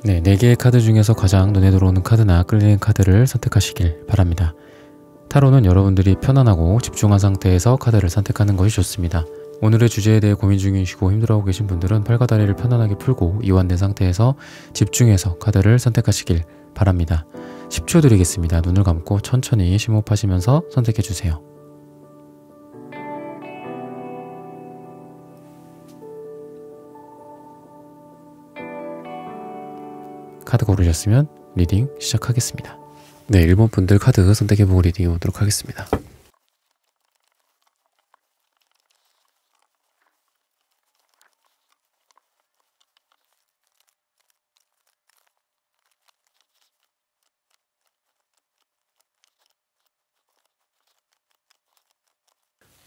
네, 4개의 카드 중에서 가장 눈에 들어오는 카드나 끌리는 카드를 선택하시길 바랍니다. 타로는 여러분들이 편안하고 집중한 상태에서 카드를 선택하는 것이 좋습니다. 오늘의 주제에 대해 고민 중이시고 힘들어하고 계신 분들은 팔과 다리를 편안하게 풀고 이완된 상태에서 집중해서 카드를 선택하시길 바랍니다. 10초 드리겠습니다. 눈을 감고 천천히 심호흡하시면서 선택해주세요. 카드 고르셨으면 리딩 시작하겠습니다. 네, 1번 분들 카드 선택해보고 리딩 해보도록 하겠습니다.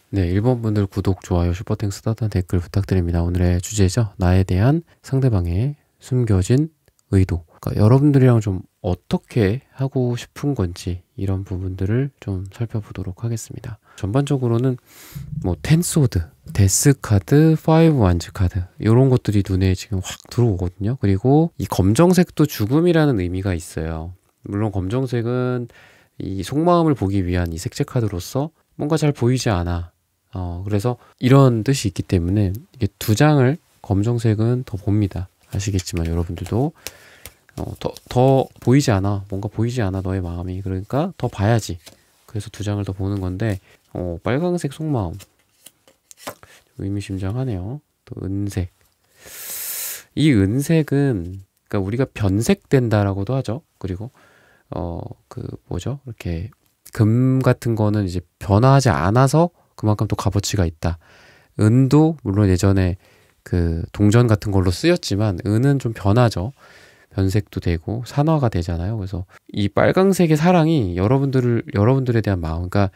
네, 1번 분들 구독, 좋아요, 슈퍼땡스 따뜻한 댓글 부탁드립니다. 오늘의 주제죠. 나에 대한 상대방의 숨겨진 의도. 그러니까 여러분들이랑 좀 어떻게 하고 싶은 건지 이런 부분들을 좀 살펴보도록 하겠습니다. 전반적으로는 뭐 텐소드, 데스 카드, 파이브 완즈 카드 이런 것들이 눈에 지금 확 들어오거든요. 그리고 이 검정색도 죽음이라는 의미가 있어요. 물론 검정색은 이 속마음을 보기 위한 이 색채 카드로서 뭔가 잘 보이지 않아. 그래서 이런 뜻이 있기 때문에 이게 2장을 검정색은 더 봅니다. 아시겠지만 여러분들도 더 보이지 않아. 뭔가 보이지 않아 너의 마음이. 그러니까 더 봐야지. 그래서 2장을 더 보는 건데 빨강색 속마음 의미심장하네요. 또 은색. 이 은색은 그러니까 우리가 변색된다라고도 하죠. 그리고 뭐죠? 이렇게 금 같은 거는 이제 변화하지 않아서 그만큼 또 값어치가 있다. 은도 물론 예전에 그 동전 같은 걸로 쓰였지만 은은 좀 변하죠. 변색도 되고 산화가 되잖아요. 그래서 이 빨강색의 사랑이 여러분들에 대한 마음, 그러니까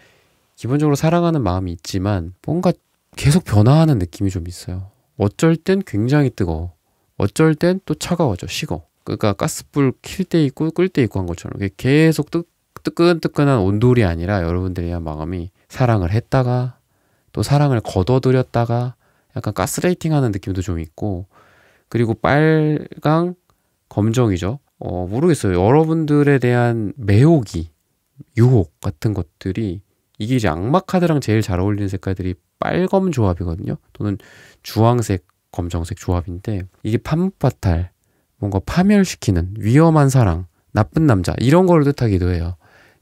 기본적으로 사랑하는 마음이 있지만 뭔가 계속 변화하는 느낌이 좀 있어요. 어쩔 땐 굉장히 뜨거워. 어쩔 땐 또 차가워져, 식어. 그러니까 가스불 킬 때 있고 끌 때 있고 한 것처럼 계속 뜨끈뜨끈한 온돌이 아니라 여러분들에 대한 마음이 사랑을 했다가 또 사랑을 거둬들였다가 약간 가스레이팅하는 느낌도 좀 있고, 그리고 빨강 검정이죠. 모르겠어요. 여러분들에 대한 매혹이, 유혹 같은 것들이, 이게 이제 악마 카드랑 제일 잘 어울리는 색깔들이 빨검 조합이거든요. 또는 주황색 검정색 조합인데, 이게 판무파탈, 뭔가 파멸시키는 위험한 사랑, 나쁜 남자 이런 걸 뜻하기도 해요.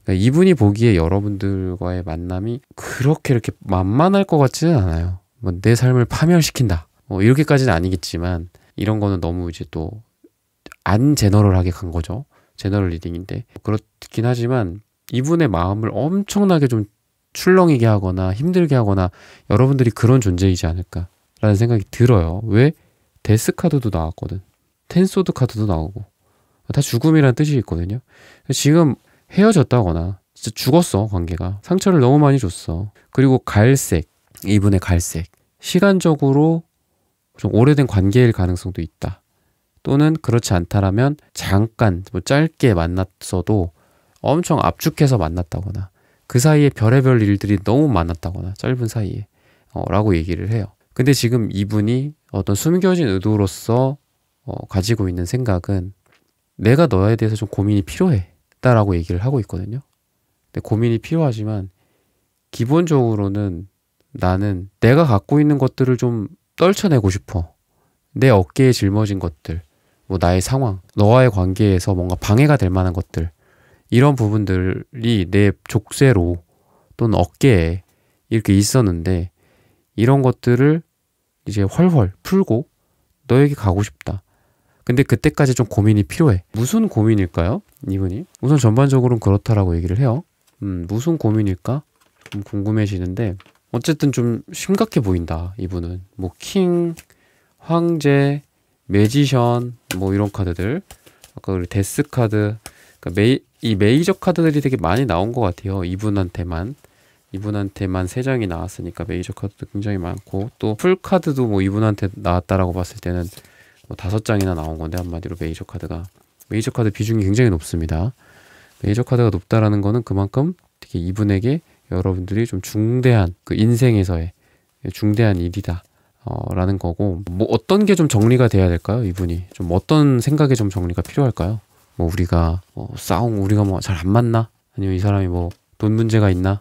그러니까 이분이 보기에 여러분들과의 만남이 그렇게 이렇게 만만할 것 같지는 않아요. 뭐 내 삶을 파멸시킨다 이렇게까지는 아니겠지만, 이런 거는 너무 이제 또 안 제너럴하게 간 거죠. 제너럴 리딩인데 그렇긴 하지만 이분의 마음을 엄청나게 좀 출렁이게 하거나 힘들게 하거나 여러분들이 그런 존재이지 않을까라는 생각이 들어요. 왜? 데스 카드도 나왔거든. 텐소드 카드도 나오고 다 죽음이라는 뜻이 있거든요. 지금 헤어졌다거나 진짜 죽었어. 관계가 상처를 너무 많이 줬어. 그리고 갈색, 이분의 갈색, 시간적으로 좀 오래된 관계일 가능성도 있다. 또는 그렇지 않다라면 잠깐 뭐 짧게 만났어도 엄청 압축해서 만났다거나 그 사이에 별의별 일들이 너무 많았다거나 짧은 사이에 라고 얘기를 해요. 근데 지금 이분이 어떤 숨겨진 의도로서 가지고 있는 생각은 내가 너에 대해서 좀 고민이 필요해 라고 얘기를 하고 있거든요. 근데 고민이 필요하지만 기본적으로는 나는 내가 갖고 있는 것들을 좀 떨쳐내고 싶어. 내 어깨에 짊어진 것들, 뭐 나의 상황, 너와의 관계에서 뭔가 방해가 될 만한 것들, 이런 부분들이 내 족쇄로 또는 어깨에 이렇게 있었는데 이런 것들을 이제 훨훨 풀고 너에게 가고 싶다. 근데 그때까지 좀 고민이 필요해. 무슨 고민일까요? 이분이 우선 전반적으로는 그렇다라고 얘기를 해요. 무슨 고민일까? 좀 궁금해지는데 어쨌든 좀 심각해 보인다. 이분은 뭐 킹, 황제, 매지션 뭐 이런 카드들, 아까 우리 데스 카드, 그러니까 이 메이저 카드들이 되게 많이 나온 것 같아요. 이분한테만 3장이 나왔으니까 메이저 카드도 굉장히 많고, 또 풀 카드도 뭐 이분한테 나왔다라고 봤을 때는 뭐 5장이나 나온 건데, 한마디로 메이저 카드 비중이 굉장히 높습니다. 메이저 카드가 높다라는 거는 그만큼 되게 이분에게 여러분들이 좀 중대한 그 인생에서의 중대한 일이다 라는 거고, 뭐 어떤 게 좀 정리가 돼야 될까요? 이분이 좀 어떤 생각에 좀 정리가 필요할까요? 뭐 우리가 우리가 뭐 잘 안 맞나? 아니면 이 사람이 뭐 돈 문제가 있나?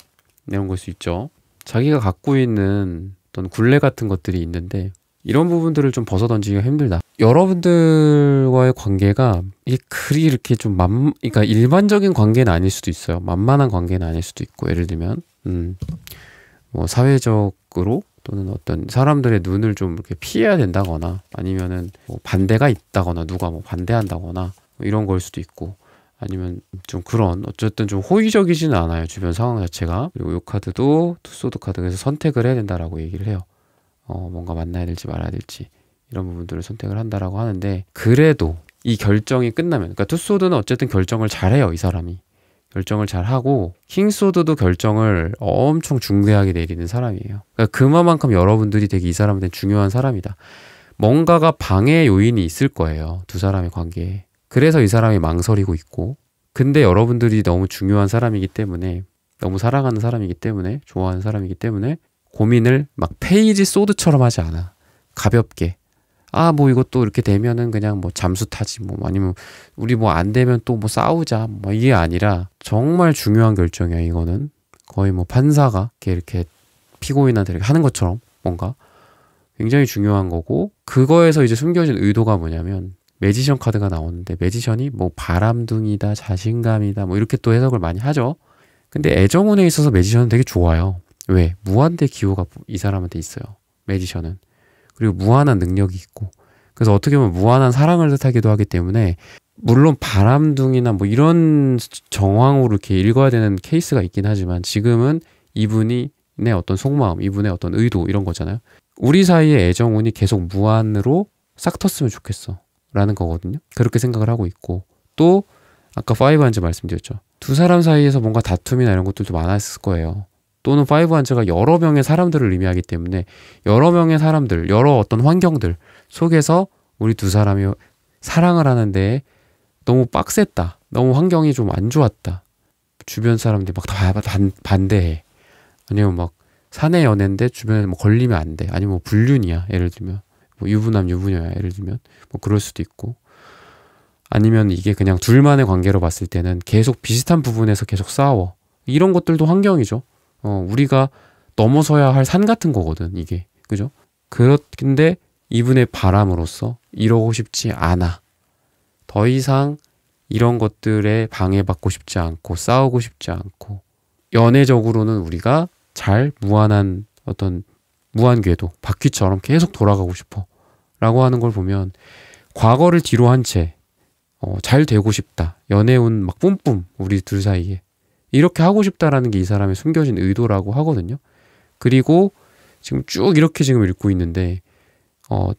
이런 걸 수 있죠. 자기가 갖고 있는 어떤 굴레 같은 것들이 있는데 이런 부분들을 좀 벗어던지기가 힘들다. 여러분들과의 관계가 이게 그리 이렇게 좀 그러니까 일반적인 관계는 아닐 수도 있어요. 만만한 관계는 아닐 수도 있고, 예를 들면 뭐 사회적으로 또는 어떤 사람들의 눈을 좀 이렇게 피해야 된다거나, 아니면은 뭐 반대가 있다거나, 누가 뭐 반대한다거나 뭐 이런 걸 수도 있고, 아니면 좀 그런 어쨌든 좀 호의적이지는 않아요, 주변 상황 자체가. 그리고 이 카드도 투소드 카드에서 선택을 해야 된다라고 얘기를 해요. 뭔가 만나야 될지 말아야 될지 이런 부분들을 선택을 한다라고 하는데, 그래도 이 결정이 끝나면, 그러니까 투소드는 어쨌든 결정을 잘해요. 이 사람이 결정을 잘하고, 킹소드도 결정을 엄청 중대하게 내리는 사람이에요. 그러니까 그만큼 여러분들이 되게 이 사람한테 중요한 사람이다. 뭔가가 방해 요인이 있을 거예요, 두 사람의 관계에. 그래서 이 사람이 망설이고 있고, 근데 여러분들이 너무 중요한 사람이기 때문에, 너무 사랑하는 사람이기 때문에, 좋아하는 사람이기 때문에 고민을 막 페이지 소드처럼 하지 않아. 가볍게 뭐 이것도 이렇게 되면은 그냥 뭐 잠수 타지, 뭐 아니면 우리 뭐 안 되면 또 뭐 싸우자, 뭐 이게 아니라 정말 중요한 결정이야. 이거는 거의 뭐 판사가 이렇게 피고인한테 이렇게 하는 것처럼 뭔가 굉장히 중요한 거고, 그거에서 이제 숨겨진 의도가 뭐냐면, 매지션 카드가 나오는데 매지션이 뭐 바람둥이다, 자신감이다, 뭐 이렇게 또 해석을 많이 하죠. 근데 애정운에 있어서 매지션은 되게 좋아요. 왜? 무한대 기호가 이 사람한테 있어요, 매지션은. 그리고 무한한 능력이 있고, 그래서 어떻게 보면 무한한 사랑을 뜻하기도 하기 때문에, 물론 바람둥이나 뭐 이런 정황으로 이렇게 읽어야 되는 케이스가 있긴 하지만, 지금은 이분의 어떤 속마음, 이분의 어떤 의도, 이런 거잖아요. 우리 사이의 애정운이 계속 무한으로 싹 텄으면 좋겠어 라는 거거든요. 그렇게 생각을 하고 있고, 또 아까 5한즈 말씀드렸죠. 두 사람 사이에서 뭔가 다툼이나 이런 것들도 많았을 거예요. 또는 5한즈가 여러 명의 사람들을 의미하기 때문에, 여러 명의 사람들, 여러 어떤 환경들 속에서 우리 두 사람이 사랑을 하는데 너무 빡셌다, 너무 환경이 좀 안 좋았다, 주변 사람들이 막 다 반대해, 아니면 막 사내 연애인데 주변에 뭐 걸리면 안 돼, 아니면 뭐 불륜이야, 예를 들면 뭐 유부남 유부녀야, 예를 들면 뭐 그럴 수도 있고, 아니면 이게 그냥 둘만의 관계로 봤을 때는 계속 비슷한 부분에서 계속 싸워. 이런 것들도 환경이죠. 우리가 넘어서야 할 산 같은 거거든, 이게. 그죠? 근데 이분의 바람으로서 이러고 싶지 않아. 더 이상 이런 것들에 방해받고 싶지 않고, 싸우고 싶지 않고, 연애적으로는 우리가 잘 무한한 어떤 무한 궤도, 바퀴처럼 계속 돌아가고 싶어 라고 하는 걸 보면, 과거를 뒤로 한 채 잘 되고 싶다, 연애운 막 뿜뿜 우리 둘 사이에 이렇게 하고 싶다라는 게 이 사람의 숨겨진 의도라고 하거든요. 그리고 지금 쭉 이렇게 지금 읽고 있는데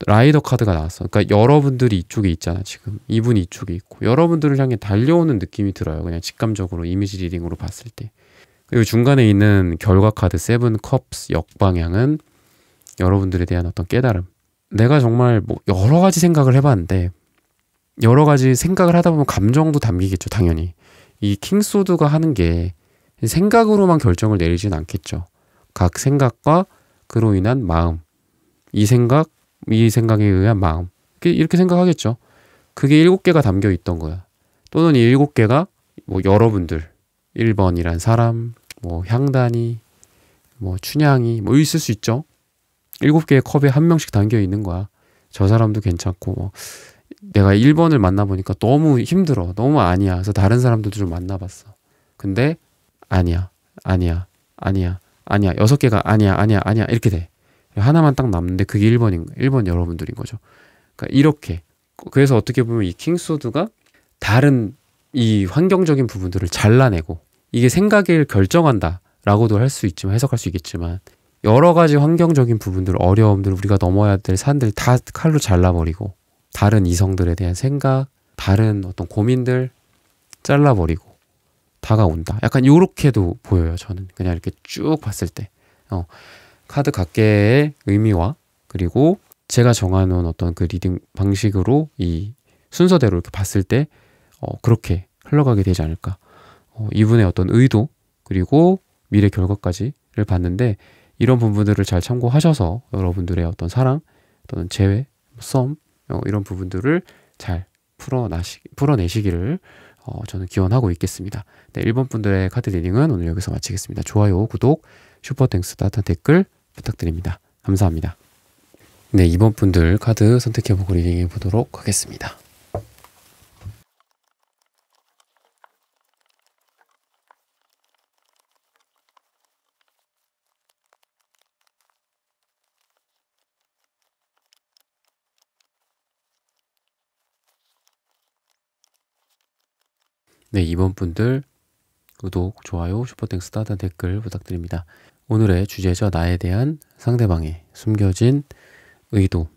라이더 카드가 나왔어. 그러니까 여러분들이 이쪽에 있잖아. 지금 이분이 이쪽에 있고 여러분들을 향해 달려오는 느낌이 들어요. 그냥 직감적으로 이미지 리딩으로 봤을 때. 그리고 중간에 있는 결과 카드 세븐 컵스 역방향은 여러분들에 대한 어떤 깨달음. 내가 정말 뭐 여러 가지 생각을 해봤는데, 여러 가지 생각을 하다 보면 감정도 담기겠죠, 당연히. 이 킹소드가 하는 게 생각으로만 결정을 내리진 않겠죠. 각 생각과 그로 인한 마음, 이 생각에 의한 마음, 이렇게 생각하겠죠. 그게 7개가 담겨 있던 거야. 또는 이 7개가 뭐 여러분들, 1번이란 사람, 뭐 향단이, 뭐 춘향이, 뭐 있을 수 있죠. 7개의 컵에 한 명씩 담겨 있는 거야. 저 사람도 괜찮고, 뭐 내가 1번을 만나보니까 너무 힘들어, 너무 아니야. 그래서 다른 사람들도 좀 만나봤어. 근데 아니야, 아니야, 아니야, 아니야, 6개가 아니야, 아니야, 아니야 이렇게 돼. 하나만 딱 남는데 그게 1번 여러분들인 거죠. 그러니까 이렇게. 그래서 어떻게 보면 이 킹소드가 다른 이 환경적인 부분들을 잘라내고, 이게 생각을 결정한다 라고도 할 수 있지만, 해석할 수 있겠지만, 여러 가지 환경적인 부분들, 어려움들, 우리가 넘어야 될 산들 다 칼로 잘라버리고, 다른 이성들에 대한 생각, 다른 어떤 고민들 잘라버리고 다가온다. 약간 요렇게도 보여요, 저는. 그냥 이렇게 쭉 봤을 때. 카드 각개의 의미와, 그리고 제가 정해놓은 어떤 그 리딩 방식으로 이 순서대로 이렇게 봤을 때 그렇게 흘러가게 되지 않을까. 이분의 어떤 의도, 그리고 미래 결과까지를 봤는데, 이런 부분들을 잘 참고하셔서 여러분들의 어떤 사랑 또는 재회, 썸 이런 부분들을 잘 풀어내시기를 저는 기원하고 있겠습니다. 네, 1번 분들의 카드 리딩은 오늘 여기서 마치겠습니다. 좋아요, 구독, 슈퍼땡스, 따뜻한 댓글 부탁드립니다. 감사합니다. 네, 2번 분들 카드 선택해보고 리딩해 보도록 하겠습니다. 네, 2번 분들 구독, 좋아요, 슈퍼땡스, 따뜻한 댓글 부탁드립니다. 오늘의 주제죠. 나에 대한 상대방의 숨겨진 의도.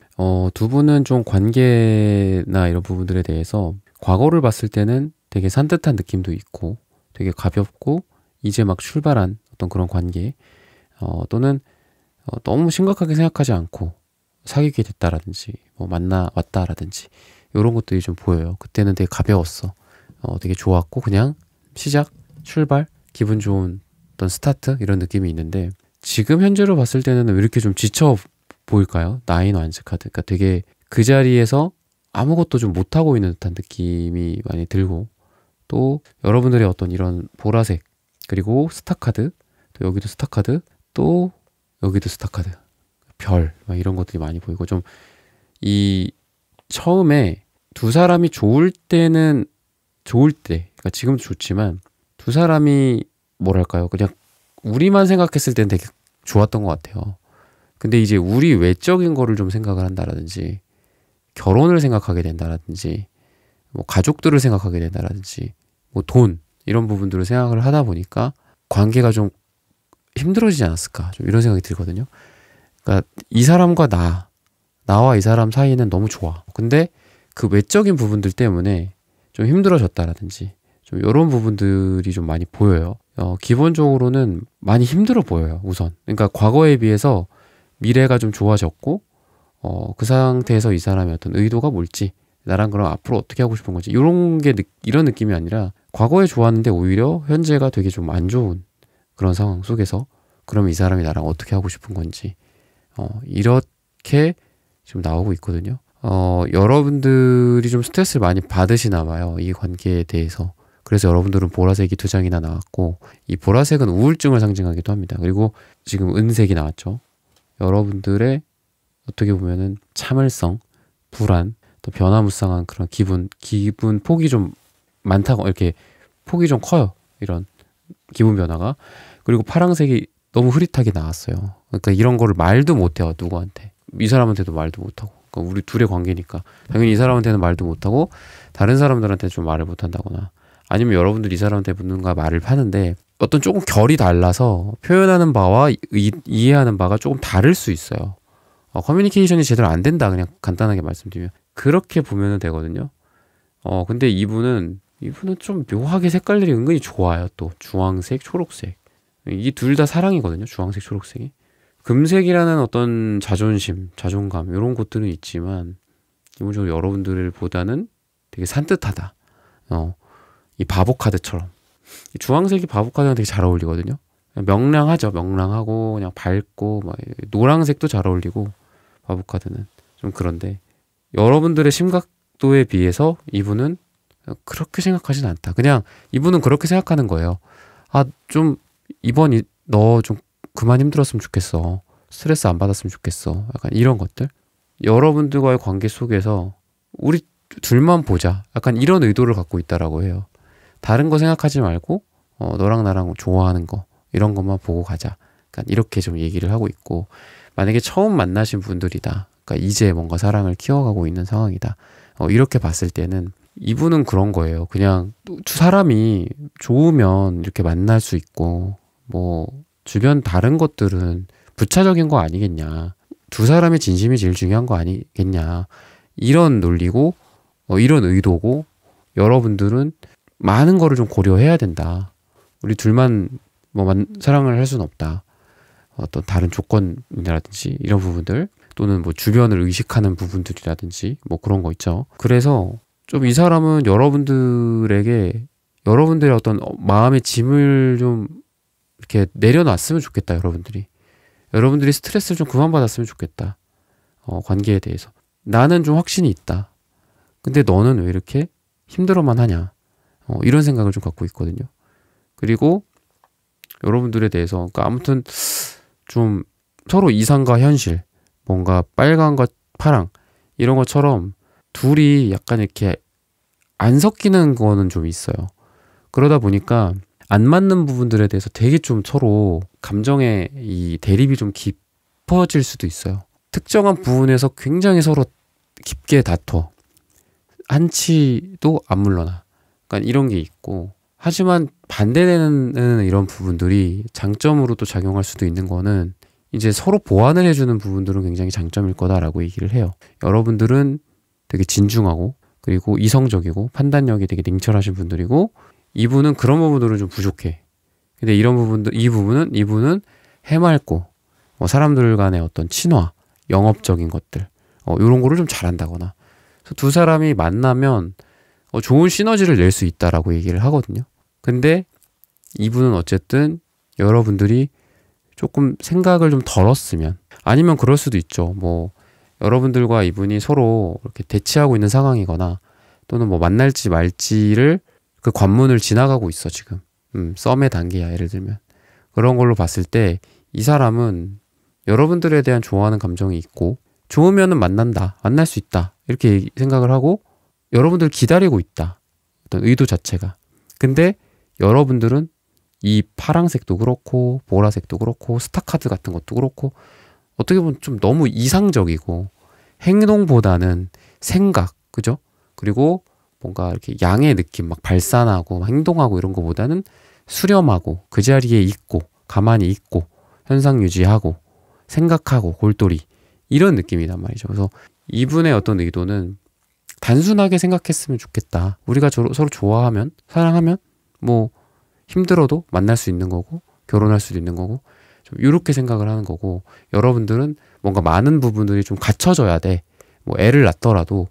두 분은 좀 관계나 이런 부분들에 대해서 과거를 봤을 때는 되게 산뜻한 느낌도 있고 되게 가볍고 이제 막 출발한 어떤 그런 관계 또는 너무 심각하게 생각하지 않고 사귀게 됐다라든지 뭐 만나 왔다라든지 이런 것들이 좀 보여요. 그때는 되게 가벼웠어. 되게 좋았고 그냥 시작, 출발, 기분 좋은 어떤 스타트 이런 느낌이 있는데 지금 현재로 봤을 때는 왜 이렇게 좀 지쳐 보일까요? 나인 완즈 카드. 그러니까 되게 그 자리에서 아무것도 좀 못하고 있는 듯한 느낌이 많이 들고 또 여러분들의 어떤 이런 보라색 그리고 스타 카드 또 여기도 스타 카드 또 여기도 스타 카드 별 막 이런 것들이 많이 보이고 좀 이 처음에 두 사람이 좋을 때 그러니까 지금도 좋지만 두 사람이 뭐랄까요 그냥 우리만 생각했을 땐 되게 좋았던 것 같아요. 근데 이제 우리 외적인 거를 좀 생각을 한다라든지 결혼을 생각하게 된다라든지 뭐 가족들을 생각하게 된다라든지 뭐 돈 이런 부분들을 생각을 하다 보니까 관계가 좀 힘들어지지 않았을까 좀 이런 생각이 들거든요. 그러니까 이 사람과 나와 이 사람 사이는 너무 좋아. 근데 그 외적인 부분들 때문에 좀 힘들어졌다라든지 좀 이런 부분들이 좀 많이 보여요. 기본적으로는 많이 힘들어 보여요. 우선 그러니까 과거에 비해서 미래가 좀 좋아졌고 그 상태에서 이 사람의 어떤 의도가 뭘지 나랑 그럼 앞으로 어떻게 하고 싶은 건지 이런 느낌이 아니라 과거에 좋았는데 오히려 현재가 되게 좀 안 좋은 그런 상황 속에서 그럼 이 사람이 나랑 어떻게 하고 싶은 건지 이렇게 지금 나오고 있거든요. 여러분들이 좀 스트레스를 많이 받으시나 봐요. 이 관계에 대해서. 그래서 여러분들은 보라색이 2장이나 나왔고 이 보라색은 우울증을 상징하기도 합니다. 그리고 지금 은색이 나왔죠. 여러분들의 어떻게 보면은 참을성, 불안, 또 변화무쌍한 그런 기분 폭이 좀 많다고 이렇게 폭이 좀 커요. 이런 기분 변화가. 그리고 파랑색이 너무 흐릿하게 나왔어요. 그러니까 이런 거를 말도 못해요. 누구한테. 이 사람한테도 말도 못하고. 그러니까 우리 둘의 관계니까 당연히 이 사람한테는 말도 못하고 다른 사람들한테 좀 말을 못한다거나 아니면 여러분들 이 사람한테 묻는가 말을 하는데 어떤 조금 결이 달라서 표현하는 바와 이해하는 바가 조금 다를 수 있어요. 커뮤니케이션이 제대로 안 된다 그냥 간단하게 말씀드리면 그렇게 보면 되거든요. 근데 이분은 좀 묘하게 색깔들이 은근히 좋아요. 또 주황색, 초록색 이 둘 다 사랑이거든요. 주황색, 초록색이 금색이라는 어떤 자존심, 자존감 이런 것들은 있지만 기본적으로 여러분들보다는 되게 산뜻하다. 이 바보 카드처럼 이 주황색이 바보 카드랑 되게 잘 어울리거든요. 명랑하죠. 명랑하고 그냥 밝고 막 노란색도 잘 어울리고 바보 카드는 좀 그런데 여러분들의 심각도에 비해서 이분은 그렇게 생각하진 않다. 그냥 이분은 그렇게 생각하는 거예요. 좀 이번 너 좀 그만 힘들었으면 좋겠어. 스트레스 안 받았으면 좋겠어. 약간 이런 것들. 여러분들과의 관계 속에서 우리 둘만 보자. 약간 이런 의도를 갖고 있다라고 해요. 다른 거 생각하지 말고 너랑 나랑 좋아하는 거 이런 것만 보고 가자. 약간 이렇게 좀 얘기를 하고 있고 만약에 처음 만나신 분들이다. 그러니까 이제 뭔가 사랑을 키워가고 있는 상황이다. 이렇게 봤을 때는 이분은 그런 거예요. 그냥 두 사람이 좋으면 이렇게 만날 수 있고 뭐 주변 다른 것들은 부차적인 거 아니겠냐. 두 사람의 진심이 제일 중요한 거 아니겠냐. 이런 논리고 이런 의도고 여러분들은 많은 거를 좀 고려해야 된다. 우리 둘만 사랑을 할 수는 없다. 어떤 다른 조건이라든지 이런 부분들 또는 뭐 주변을 의식하는 부분들이라든지 뭐 그런 거 있죠. 그래서 좀 이 사람은 여러분들에게 여러분들의 어떤 마음의 짐을 좀 이렇게 내려놨으면 좋겠다. 여러분들이 스트레스를 좀 그만 받았으면 좋겠다. 관계에 대해서. 나는 좀 확신이 있다. 근데 너는 왜 이렇게 힘들어만 하냐. 이런 생각을 좀 갖고 있거든요. 그리고 여러분들에 대해서, 그러니까 아무튼 좀 서로 이상과 현실, 뭔가 빨강과 파랑, 이런 것처럼 둘이 약간 이렇게 안 섞이는 거는 좀 있어요. 그러다 보니까 안 맞는 부분들에 대해서 되게 좀 서로 감정의 이 대립이 좀 깊어질 수도 있어요. 특정한 부분에서 굉장히 서로 깊게 다퉈. 한치도 안 물러나. 그러니까 이런 게 있고, 하지만 반대되는 이런 부분들이 장점으로 또 작용할 수도 있는 거는 이제 서로 보완을 해주는 부분들은 굉장히 장점일 거다라고 얘기를 해요. 여러분들은 되게 진중하고 그리고 이성적이고 판단력이 되게 냉철하신 분들이고, 이분은 그런 부분들은 좀 부족해. 근데 이런 부분들, 이분은 해맑고 사람들 간의 어떤 친화, 영업적인 것들, 이런 거를 좀 잘한다거나. 그래서 두 사람이 만나면 좋은 시너지를 낼 수 있다라고 얘기를 하거든요. 근데 이분은 어쨌든 여러분들이 조금 생각을 좀 덜었으면, 아니면 그럴 수도 있죠. 뭐 여러분들과 이분이 서로 이렇게 대치하고 있는 상황이거나, 또는 뭐 만날지 말지를 그 관문을 지나가고 있어 지금. 썸의 단계야, 예를 들면. 그런 걸로 봤을 때 이 사람은 여러분들에 대한 좋아하는 감정이 있고, 좋으면은 만날 수 있다, 이렇게 생각을 하고 여러분들 기다리고 있다, 어떤 의도 자체가. 근데 여러분들은 이 파랑색도 그렇고 보라색도 그렇고 스타카드 같은 것도 그렇고 어떻게 보면 좀 너무 이상적이고, 행동보다는 생각, 그죠? 그리고 뭔가 이렇게 양의 느낌, 막 발산하고 막 행동하고 이런 거보다는 수렴하고 그 자리에 있고 가만히 있고 현상 유지하고 생각하고 골똘히, 이런 느낌이란 말이죠. 그래서 이분의 어떤 의도는 단순하게 생각했으면 좋겠다. 우리가 서로 좋아하면, 사랑하면 뭐 힘들어도 만날 수 있는 거고 결혼할 수도 있는 거고, 좀 이렇게 생각을 하는 거고, 여러분들은 뭔가 많은 부분들이 좀 갖춰져야 돼. 뭐 애를 낳더라도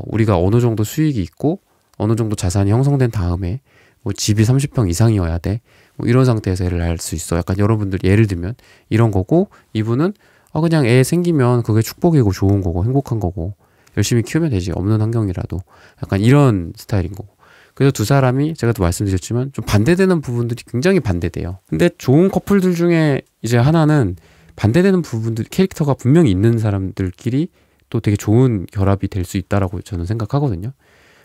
우리가 어느 정도 수익이 있고 어느 정도 자산이 형성된 다음에 뭐 집이 30평 이상이어야 돼. 뭐 이런 상태에서 애를 낳을 수 있어. 약간 여러분들 예를 들면 이런 거고, 이분은 그냥 애 생기면 그게 축복이고 좋은 거고 행복한 거고 열심히 키우면 되지, 없는 환경이라도. 약간 이런 스타일인 거고. 그래서 두 사람이, 제가 또 말씀드렸지만 좀 반대되는 부분들이 굉장히 반대돼요. 근데 좋은 커플들 중에 이제 하나는 반대되는 부분들, 캐릭터가 분명히 있는 사람들끼리 또 되게 좋은 결합이 될 수 있다라고 저는 생각하거든요.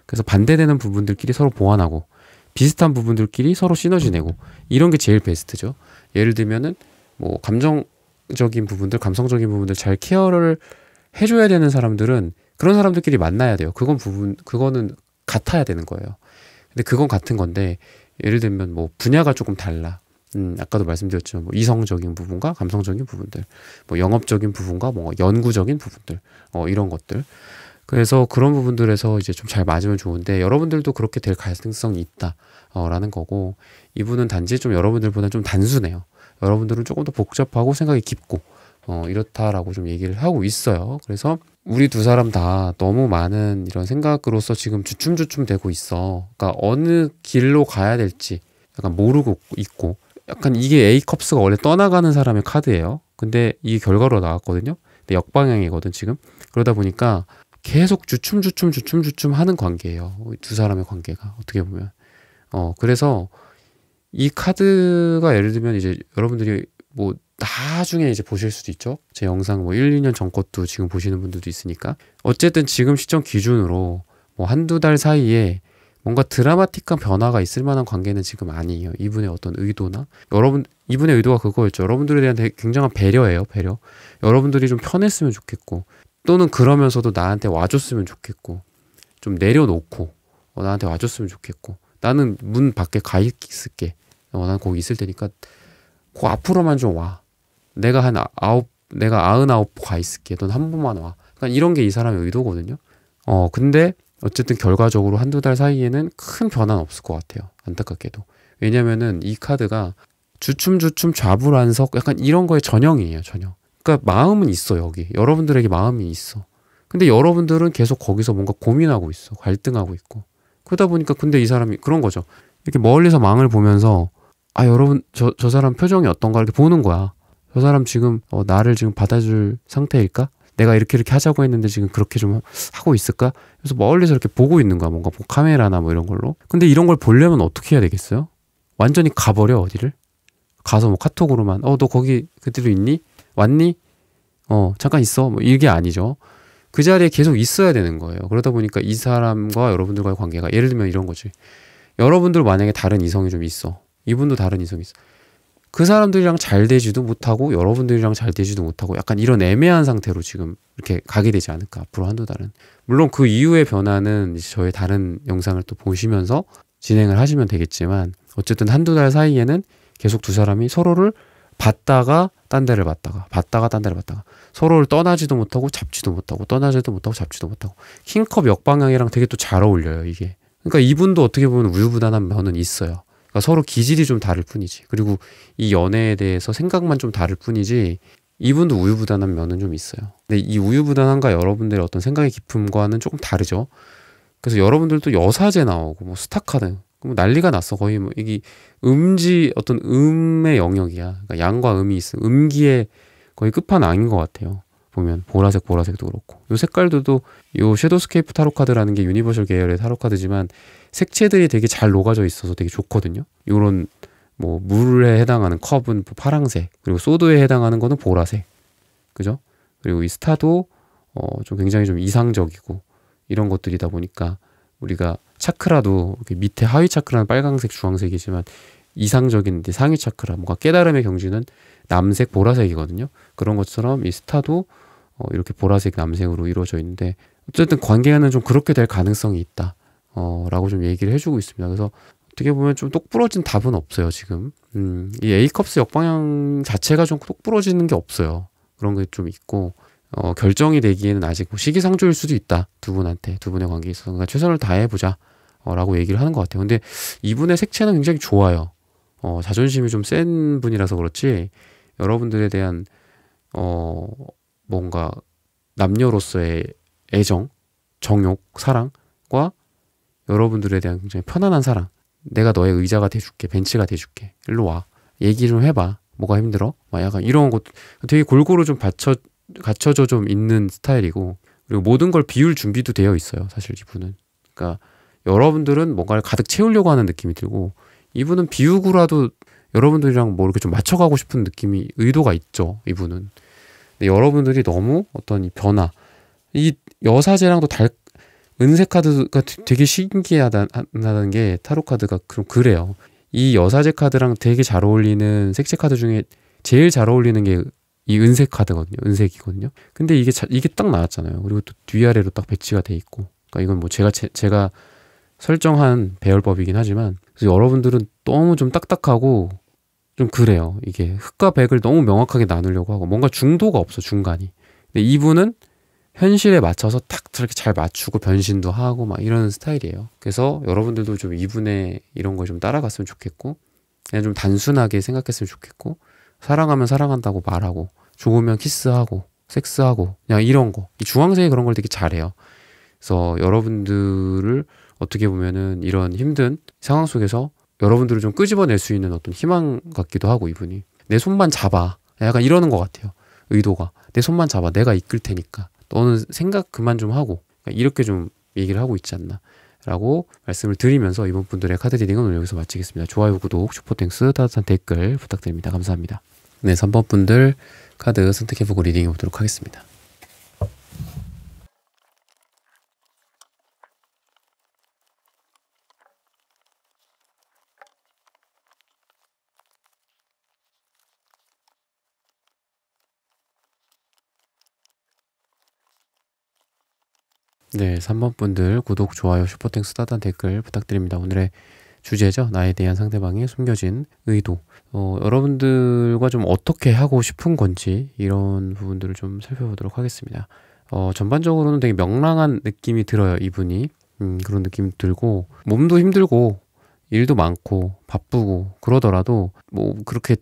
그래서 반대되는 부분들끼리 서로 보완하고 비슷한 부분들끼리 서로 시너지 내고, 이런 게 제일 베스트죠. 예를 들면은 뭐 감정적인 부분들, 감성적인 부분들 잘 케어를 해줘야 되는 사람들은 그런 사람들끼리 만나야 돼요. 그거는 같아야 되는 거예요. 근데 그건 같은 건데, 예를 들면 뭐 분야가 조금 달라. 아까도 말씀드렸지만 뭐 이성적인 부분과 감성적인 부분들, 뭐 영업적인 부분과 뭐 연구적인 부분들, 이런 것들. 그래서 그런 부분들에서 이제 좀 잘 맞으면 좋은데, 여러분들도 그렇게 될 가능성이 있다, 라는 거고, 이분은 단지 좀 여러분들보다 좀 단순해요. 여러분들은 조금 더 복잡하고 생각이 깊고, 이렇다라고 좀 얘기를 하고 있어요. 그래서 우리 두 사람 다 너무 많은 이런 생각으로서 지금 주춤주춤 되고 있어. 그러니까 어느 길로 가야 될지 약간 모르고 있고, 약간 이게 A컵스가 원래 떠나가는 사람의 카드예요. 근데 이게 결과로 나왔거든요. 근데 역방향이거든 지금. 그러다 보니까 계속 주춤 하는 관계예요. 두 사람의 관계가 어떻게 보면. 그래서 이 카드가 예를 들면 이제 여러분들이 뭐 나중에 이제 보실 수도 있죠. 제 영상 뭐 1, 2년 전 것도 지금 보시는 분들도 있으니까. 어쨌든 지금 시점 기준으로 뭐 한두 달 사이에 뭔가 드라마틱한 변화가 있을 만한 관계는 지금 아니에요. 이분의 어떤 의도나, 이분의 의도가 그거였죠. 여러분들에 대한 굉장한 배려예요, 배려. 여러분들이 좀 편했으면 좋겠고, 또는 그러면서도 나한테 와줬으면 좋겠고, 좀 내려놓고 나한테 와줬으면 좋겠고, 나는 문 밖에 가 있을게. 난 거기 있을 테니까 그 앞으로만 좀 와. 내가 99 가 있을게. 넌 한 번만 와. 그러니까 이런 게 이 사람의 의도거든요. 근데 어쨌든 결과적으로 한두 달 사이에는 큰 변화는 없을 것 같아요. 안타깝게도. 왜냐면은 이 카드가 주춤주춤 좌불안석 약간 이런 거의 전형이에요, 전형. 그러니까 마음은 있어, 여기. 여러분들에게 마음이 있어. 근데 여러분들은 계속 거기서 뭔가 고민하고 있어. 갈등하고 있고. 그러다 보니까 근데 이 사람이 그런 거죠. 이렇게 멀리서 망을 보면서 여러분 저 사람 표정이 어떤가 이렇게 보는 거야. 저 사람 지금 나를 지금 받아줄 상태일까? 내가 이렇게 하자고 했는데 지금 그렇게 좀 하고 있을까? 그래서 멀리서 이렇게 보고 있는 거야. 뭔가 뭐 카메라나 뭐 이런 걸로. 근데 이런 걸 보려면 어떻게 해야 되겠어요? 완전히 가버려, 어디를? 가서 뭐 카톡으로만 너 거기 그대로 있니? 왔니? 잠깐 있어. 뭐 이게 아니죠. 그 자리에 계속 있어야 되는 거예요. 그러다 보니까 이 사람과 여러분들과의 관계가, 예를 들면 이런 거지. 여러분들 만약에 다른 이성이 좀 있어. 이분도 다른 이성이 있어. 그 사람들이랑 잘 되지도 못하고 여러분들이랑 잘 되지도 못하고 약간 이런 애매한 상태로 지금 이렇게 가게 되지 않을까, 앞으로 한두 달은. 물론 그 이후의 변화는 이제 저의 다른 영상을 또 보시면서 진행을 하시면 되겠지만, 어쨌든 한두 달 사이에는 계속 두 사람이 서로를 봤다가 딴 데를 봤다가 딴 데를 봤다가 서로를 떠나지도 못하고 잡지도 못하고 떠나지도 못하고 잡지도 못하고, 킹컵 역방향이랑 되게 또 잘 어울려요, 이게. 그러니까 이분도 어떻게 보면 우유부단한 면은 있어요. 그러니까 서로 기질이 좀 다를 뿐이지. 그리고 이 연애에 대해서 생각만 좀 다를 뿐이지 이분도 우유부단한 면은 좀 있어요. 근데 이 우유부단함과 여러분들의 어떤 생각의 깊음과는 조금 다르죠. 그래서 여러분들도 여사제 나오고 뭐 스타카드 뭐 난리가 났어. 거의 뭐 이게 어떤 음의 영역이야. 그러니까 양과 음이 있어. 음기의 거의 끝판왕인 것 같아요. 보면 보라색도 그렇고, 요 색깔들도 요 섀도우스케이프 타로 카드라는 게 유니버셜 계열의 타로 카드지만 색채들이 되게 잘 녹아져 있어서 되게 좋거든요. 요런 뭐 물에 해당하는 컵은 뭐 파랑색, 그리고 소드에 해당하는 거는 보라색, 그죠? 그리고 이 스타도 좀 굉장히 좀 이상적이고 이런 것들이다 보니까, 우리가 차크라도 이렇게 밑에 하위 차크라는 빨강색 주황색이지만 이상적인 상위 차크라, 뭔가 깨달음의 경지는 남색 보라색이거든요. 그런 것처럼 이 스타도 이렇게 보라색 남색으로 이루어져 있는데, 어쨌든 관계는 좀 그렇게 될 가능성이 있다 라고 좀 얘기를 해주고 있습니다. 그래서 어떻게 보면 좀 똑부러진 답은 없어요, 지금. 이 A컵스 역방향 자체가 좀 똑부러지는 게 없어요. 그런 게 좀 있고, 결정이 되기에는 아직 뭐 시기상조일 수도 있다, 두 분의 관계에 있어서. 그러니까 최선을 다해보자 라고 얘기를 하는 것 같아요. 근데 이분의 색채는 굉장히 좋아요. 자존심이 좀 센 분이라서 그렇지, 여러분들에 대한 뭔가 남녀로서의 애정, 정욕, 사랑과 여러분들에 대한 굉장히 편안한 사랑, 내가 너의 의자가 돼줄게, 벤치가 돼줄게, 일로 와, 얘기 좀 해봐, 뭐가 힘들어? 막 약간 이런 것 되게 골고루 좀 갖춰져 좀 있는 스타일이고, 그리고 모든 걸 비울 준비도 되어 있어요, 사실 이분은. 그러니까 여러분들은 뭔가를 가득 채우려고 하는 느낌이 들고, 이분은 비우고라도 여러분들이랑 뭐 이렇게 좀 맞춰가고 싶은 느낌이, 의도가 있죠, 이분은. 근데 여러분들이 너무 어떤 이 변화, 이 여사제랑도 은색 카드가 되게 신기하다는 게, 타로 카드가 그래요. 이 여사제 카드랑 되게 잘 어울리는 색채 카드 중에 제일 잘 어울리는 게 이 은색 카드거든요. 은색이거든요. 근데 이게 딱 나왔잖아요. 그리고 또 위아래로 딱 배치가 돼 있고. 그러니까 이건 뭐 제가 설정한 배열법이긴 하지만, 그래서 여러분들은 너무 좀 딱딱하고 좀 그래요. 이게 흑과 백을 너무 명확하게 나누려고 하고, 뭔가 중도가 없어, 중간이. 근데 이분은 현실에 맞춰서 딱 저렇게 잘 맞추고 변신도 하고 막 이런 스타일이에요. 그래서 여러분들도 좀 이분의 이런 걸 좀 따라갔으면 좋겠고, 그냥 좀 단순하게 생각했으면 좋겠고, 사랑하면 사랑한다고 말하고, 좋으면 키스하고 섹스하고, 그냥 이런 거, 이 주황색이 그런 걸 되게 잘해요. 그래서 여러분들을 어떻게 보면은 이런 힘든 상황 속에서 여러분들을 좀 끄집어낼 수 있는 어떤 희망 같기도 하고, 이분이 내 손만 잡아, 약간 이러는 것 같아요. 의도가 내 손만 잡아, 내가 이끌 테니까 너는 생각 그만 좀 하고, 이렇게 좀 얘기를 하고 있지 않나 라고 말씀을 드리면서, 이번 분들의 카드 리딩은 오늘 여기서 마치겠습니다. 좋아요, 구독, 슈퍼땡스, 따뜻한 댓글 부탁드립니다. 감사합니다. 네, 3번 분들 카드 선택해보고 리딩해 보도록 하겠습니다. 네, 3번 분들 구독, 좋아요, 슈퍼땡스, 따뜻한 댓글 부탁드립니다. 오늘의 주제죠. 나에 대한 상대방의 숨겨진 의도. 여러분들과 좀 어떻게 하고 싶은 건지, 이런 부분들을 좀 살펴보도록 하겠습니다. 전반적으로는 되게 명랑한 느낌이 들어요, 이분이. 그런 느낌이 들고, 몸도 힘들고 일도 많고 바쁘고 그러더라도 뭐 그렇게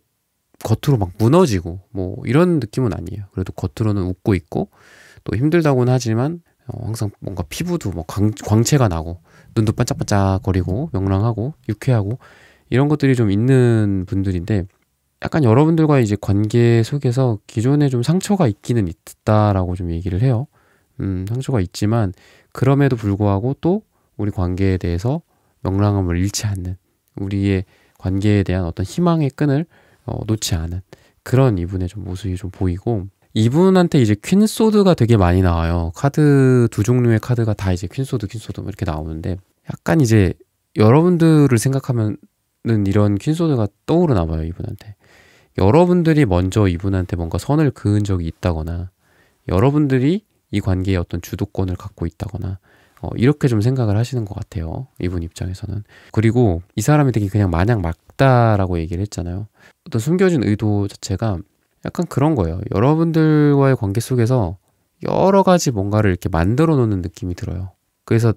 겉으로 막 무너지고 뭐 이런 느낌은 아니에요. 그래도 겉으로는 웃고 있고, 또 힘들다고는 하지만 항상 뭔가 피부도 뭐 광채가 나고, 눈도 반짝반짝거리고, 명랑하고 유쾌하고, 이런 것들이 좀 있는 분들인데, 약간 여러분들과의 이제 관계 속에서 기존에 좀 상처가 있기는 있다라고 좀 얘기를 해요. 상처가 있지만 그럼에도 불구하고 또 우리 관계에 대해서 명랑함을 잃지 않는, 우리의 관계에 대한 어떤 희망의 끈을 놓지 않은 그런 이분의 좀 모습이 좀 보이고, 이분한테 이제 퀸소드가 되게 많이 나와요. 카드 두 종류의 카드가 다 이제 퀸소드 이렇게 나오는데, 약간 이제 여러분들을 생각하면은 이런 퀸소드가 떠오르나 봐요, 이분한테. 여러분들이 먼저 이분한테 뭔가 선을 그은 적이 있다거나, 여러분들이 이 관계의 어떤 주도권을 갖고 있다거나, 이렇게 좀 생각을 하시는 것 같아요, 이분 입장에서는. 그리고 이 사람이 되게 그냥 마냥 막다라고 얘기를 했잖아요. 어떤 숨겨진 의도 자체가 약간 그런 거예요. 여러분들과의 관계 속에서 여러 가지 뭔가를 이렇게 만들어 놓는 느낌이 들어요. 그래서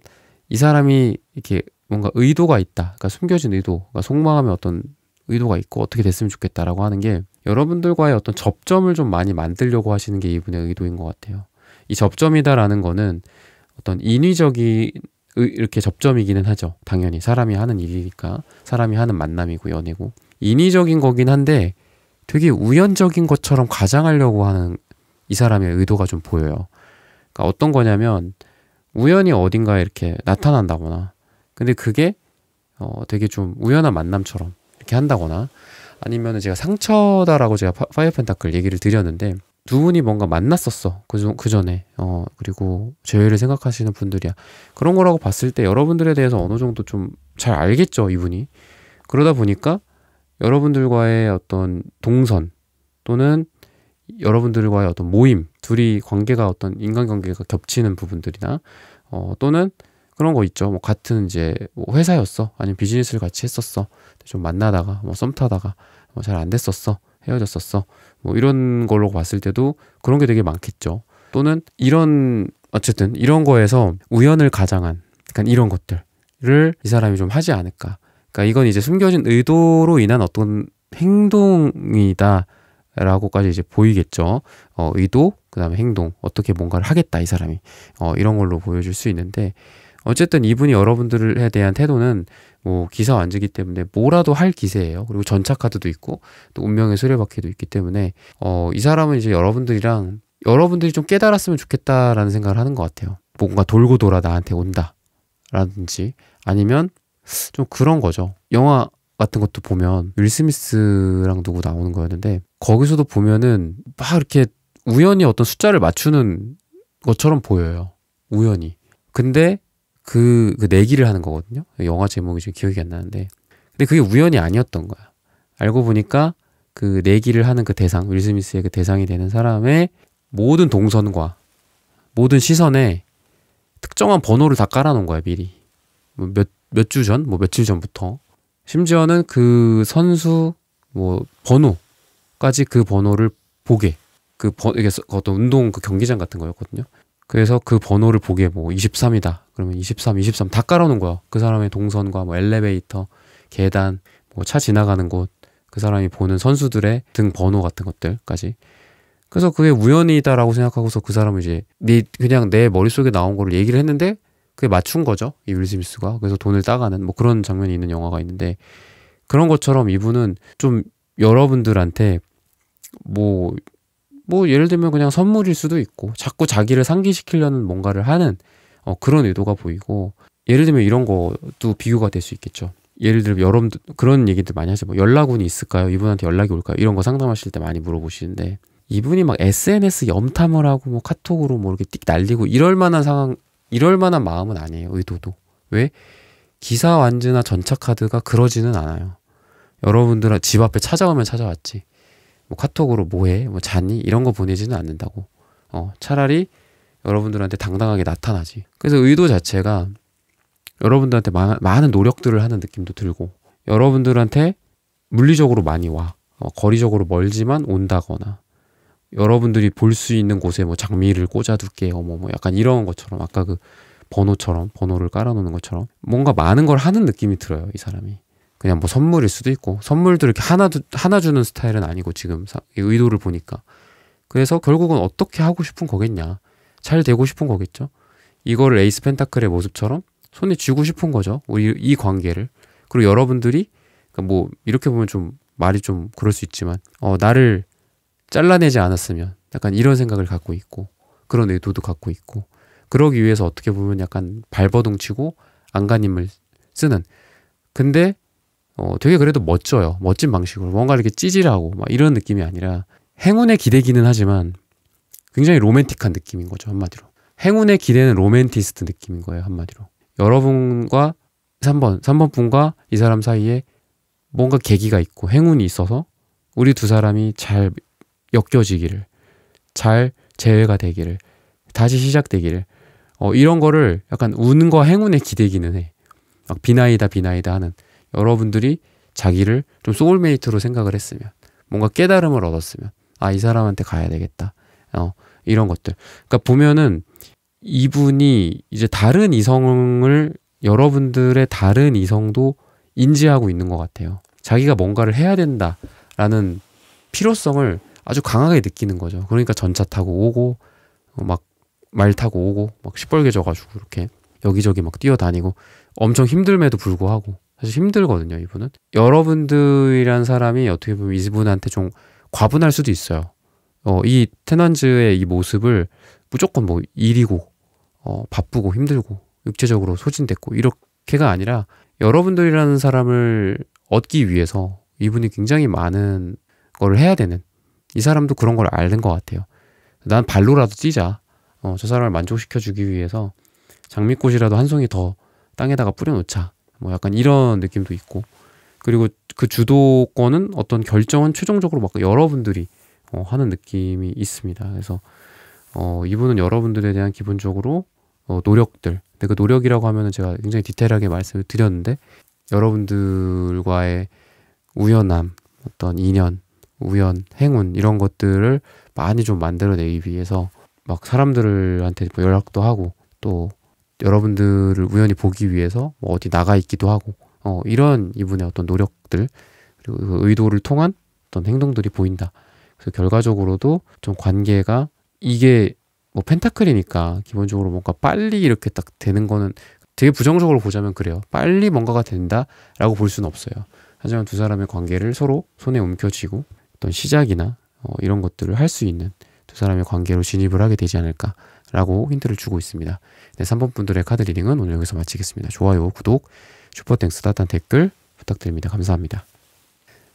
이 사람이 이렇게 뭔가 의도가 있다, 그러니까 숨겨진 의도, 그러니까 속마음에 어떤 의도가 있고 어떻게 됐으면 좋겠다라고 하는 게, 여러분들과의 어떤 접점을 좀 많이 만들려고 하시는 게 이분의 의도인 것 같아요. 이 접점이다라는 거는 어떤 인위적인 이렇게 접점이기는 하죠. 당연히 사람이 하는 일이니까, 사람이 하는 만남이고 연애고 인위적인 거긴 한데, 되게 우연적인 것처럼 과장하려고 하는 이 사람의 의도가 좀 보여요. 그러니까 어떤 거냐면, 우연히 어딘가에 이렇게 나타난다거나, 근데 그게 되게 좀 우연한 만남처럼 이렇게 한다거나, 아니면 제가 상처다라고 제가 파이어 펜타클 얘기를 드렸는데, 두 분이 뭔가 만났었어, 그 전에. 그리고 재회를 생각하시는 분들이야. 그런 거라고 봤을 때 여러분들에 대해서 어느 정도 좀 잘 알겠죠, 이분이. 그러다 보니까 여러분들과의 어떤 동선, 또는 여러분들과의 어떤 모임, 둘이 관계가 어떤 인간관계가 겹치는 부분들이나, 또는 그런 거 있죠. 뭐 같은 이제 뭐 회사였어, 아니면 비즈니스를 같이 했었어, 좀 만나다가 뭐 썸 타다가 뭐 잘 안 됐었어, 헤어졌었어, 뭐 이런 걸로 봤을 때도 그런 게 되게 많겠죠. 또는 이런, 어쨌든 이런 거에서 우연을 가장한 약간 이런 것들을 이 사람이 좀 하지 않을까. 그러니까 이건 이제 숨겨진 의도로 인한 어떤 행동이다 라고까지 이제 보이겠죠. 의도, 그 다음에 행동, 어떻게 뭔가를 하겠다 이 사람이, 이런 걸로 보여줄 수 있는데, 어쨌든 이분이 여러분들에 대한 태도는 뭐 기사 완즈기 때문에 뭐라도 할 기세예요. 그리고 전차 카드도 있고 또 운명의 수레바퀴도 있기 때문에 이 사람은 이제 여러분들이 좀 깨달았으면 좋겠다라는 생각을 하는 것 같아요. 뭔가 돌고 돌아 나한테 온다 라든지, 아니면 좀 그런 거죠. 영화 같은 것도 보면 윌 스미스랑 누구 나오는 거였는데, 거기서도 보면은 막 이렇게 우연히 어떤 숫자를 맞추는 것처럼 보여요, 우연히. 근데 그 내기를 하는 거거든요. 영화 제목이 지금 기억이 안 나는데, 근데 그게 우연이 아니었던 거야. 알고 보니까 그 내기를 하는 그 대상, 윌 스미스의 그 대상이 되는 사람의 모든 동선과 모든 시선에 특정한 번호를 다 깔아놓은 거야, 미리. 몇 주 전, 뭐 며칠 전부터. 심지어는 그 선수 뭐 번호까지, 그 번호를 보게, 이게 어떤 운동 그 경기장 같은 거였거든요. 그래서 그 번호를 보게, 뭐 23이다 그러면 23 다 깔아놓은 거야. 그 사람의 동선과 뭐 엘리베이터, 계단, 뭐 차 지나가는 곳, 그 사람이 보는 선수들의 등 번호 같은 것들까지. 그래서 그게 우연이다라고 생각하고서 그 사람은 이제 그냥 내 머릿속에 나온 거를 얘기를 했는데, 그게 맞춘 거죠, 이 윌 스미스가. 그래서 돈을 따가는 뭐 그런 장면이 있는 영화가 있는데, 그런 것처럼 이분은 좀 여러분들한테 뭐 예를 들면 그냥 선물일 수도 있고, 자꾸 자기를 상기시키려는 뭔가를 하는 그런 의도가 보이고, 예를 들면 이런 것도 비교가 될 수 있겠죠. 예를 들면 여러분들 그런 얘기들 많이 하죠. 뭐 연락운이 있을까요? 이분한테 연락이 올까요? 이런 거 상담하실 때 많이 물어보시는데, 이분이 막 SNS 염탐을 하고 뭐 카톡으로 뭐 이렇게 띡 날리고 이럴 만한 마음은 아니에요, 의도도. 왜? 기사 완즈나 전차 카드가 그러지는 않아요. 여러분들 집 앞에 찾아오면 찾아왔지, 뭐 카톡으로 뭐해, 뭐 자니, 이런 거 보내지는 않는다고. 차라리 여러분들한테 당당하게 나타나지. 그래서 의도 자체가 여러분들한테 많은 노력들을 하는 느낌도 들고, 여러분들한테 물리적으로 많이 와, 거리적으로 멀지만 온다거나, 여러분들이 볼 수 있는 곳에 뭐 장미를 꽂아둘게요, 뭐 약간 이런 것처럼, 아까 그 번호를 깔아놓는 것처럼 뭔가 많은 걸 하는 느낌이 들어요, 이 사람이. 그냥 뭐 선물일 수도 있고, 선물도 이렇게 하나 주는 스타일은 아니고, 지금 의도를 보니까. 그래서 결국은 어떻게 하고 싶은 거겠냐, 잘 되고 싶은 거겠죠. 이거를 에이스 펜타클의 모습처럼 손에 쥐고 싶은 거죠, 우리 이 관계를. 그리고 여러분들이, 그러니까 뭐 이렇게 보면 좀 말이 좀 그럴 수 있지만 나를 잘라내지 않았으면 약간 이런 생각을 갖고 있고 그런 의도도 갖고 있고 그러기 위해서 어떻게 보면 약간 발버둥 치고 안간힘을 쓰는 근데 되게 그래도 멋져요. 멋진 방식으로 뭔가 이렇게 찌질하고 막 이런 느낌이 아니라 행운에 기대기는 하지만 굉장히 로맨틱한 느낌인 거죠. 한마디로 행운에 기대는 로맨티스트 느낌인 거예요. 한마디로 여러분과 3번 분과 이 사람 사이에 뭔가 계기가 있고 행운이 있어서 우리 두 사람이 잘 엮여지기를 잘 재회가 되기를 다시 시작되기를 이런 거를 약간 운과 행운에 기대기는 해. 막 비나이다 하는 여러분들이 자기를 좀 소울메이트로 생각을 했으면 뭔가 깨달음을 얻었으면 이 사람한테 가야 되겠다. 이런 것들. 그러니까 보면은 이분이 이제 다른 이성을 여러분들의 다른 이성도 인지하고 있는 것 같아요. 자기가 뭔가를 해야 된다라는 필요성을 아주 강하게 느끼는 거죠. 그러니까 전차 타고 오고 막 말 타고 오고 막 시뻘개져가지고 이렇게 여기저기 막 뛰어다니고 엄청 힘듦에도 불구하고 사실 힘들거든요. 이분은 여러분들이란 사람이 어떻게 보면 이분한테 좀 과분할 수도 있어요. 이 테넌즈의 이 모습을 무조건 뭐 일이고 바쁘고 힘들고 육체적으로 소진됐고 이렇게가 아니라 여러분들이라는 사람을 얻기 위해서 이분이 굉장히 많은 걸 해야 되는 이 사람도 그런 걸 아는 것 같아요. 난 발로라도 뛰자. 저 사람을 만족시켜주기 위해서 장미꽃이라도 한 송이 더 땅에다가 뿌려놓자. 뭐 약간 이런 느낌도 있고 그리고 그 주도권은 어떤 결정은 최종적으로 막 여러분들이 하는 느낌이 있습니다. 그래서 이분은 여러분들에 대한 기본적으로 노력들 근데 그 노력이라고 하면은 제가 굉장히 디테일하게 말씀을 드렸는데 여러분들과의 우연함 어떤 인연 우연 행운 이런 것들을 많이 좀 만들어내기 위해서 막 사람들한테 뭐 연락도 하고 또 여러분들을 우연히 보기 위해서 뭐 어디 나가 있기도 하고 이런 이분의 어떤 노력들 그리고 그 의도를 통한 어떤 행동들이 보인다. 그래서 결과적으로도 좀 관계가 이게 뭐 펜타클이니까 기본적으로 뭔가 빨리 이렇게 딱 되는 거는 되게 부정적으로 보자면 그래요. 빨리 뭔가가 된다라고 볼 수는 없어요. 하지만 두 사람의 관계를 서로 손에 움켜쥐고 어떤 시작이나 이런 것들을 할 수 있는 두 사람의 관계로 진입을 하게 되지 않을까라고 힌트를 주고 있습니다. 네, 3번 분들의 카드 리딩은 오늘 여기서 마치겠습니다. 좋아요, 구독, 슈퍼땡스 따뜻한 댓글 부탁드립니다. 감사합니다.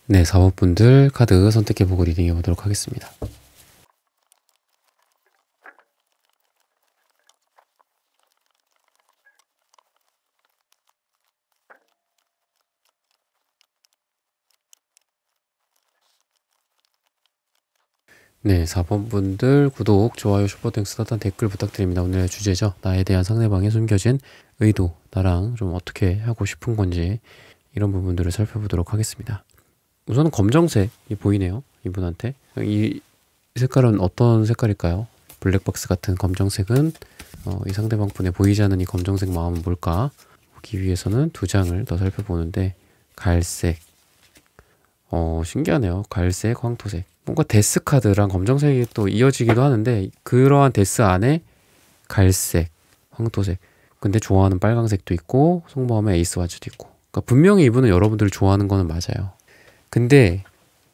네, 4번 분들 카드 선택해보고 리딩해 보도록 하겠습니다. 네, 4번 분들 구독, 좋아요, 슈퍼땡스 따뜻한 댓글 부탁드립니다. 오늘의 주제죠. 나에 대한 상대방의 숨겨진 의도, 나랑 좀 어떻게 하고 싶은 건지 이런 부분들을 살펴보도록 하겠습니다. 우선은 검정색이 보이네요. 이분한테. 이 색깔은 어떤 색깔일까요? 블랙박스 같은 검정색은 이 상대방 분의 보이지 않는 이 검정색 마음은 뭘까? 보기 위해서는 두 장을 더 살펴보는데 갈색, 신기하네요. 갈색, 황토색. 뭔가 데스 카드랑 검정색이 또 이어지기도 하는데 그러한 데스 안에 갈색, 황토색. 근데 좋아하는 빨강색도 있고 속마음에 에이스 와즈도 있고. 그러니까 분명히 이분은 여러분들을 좋아하는 거는 맞아요. 근데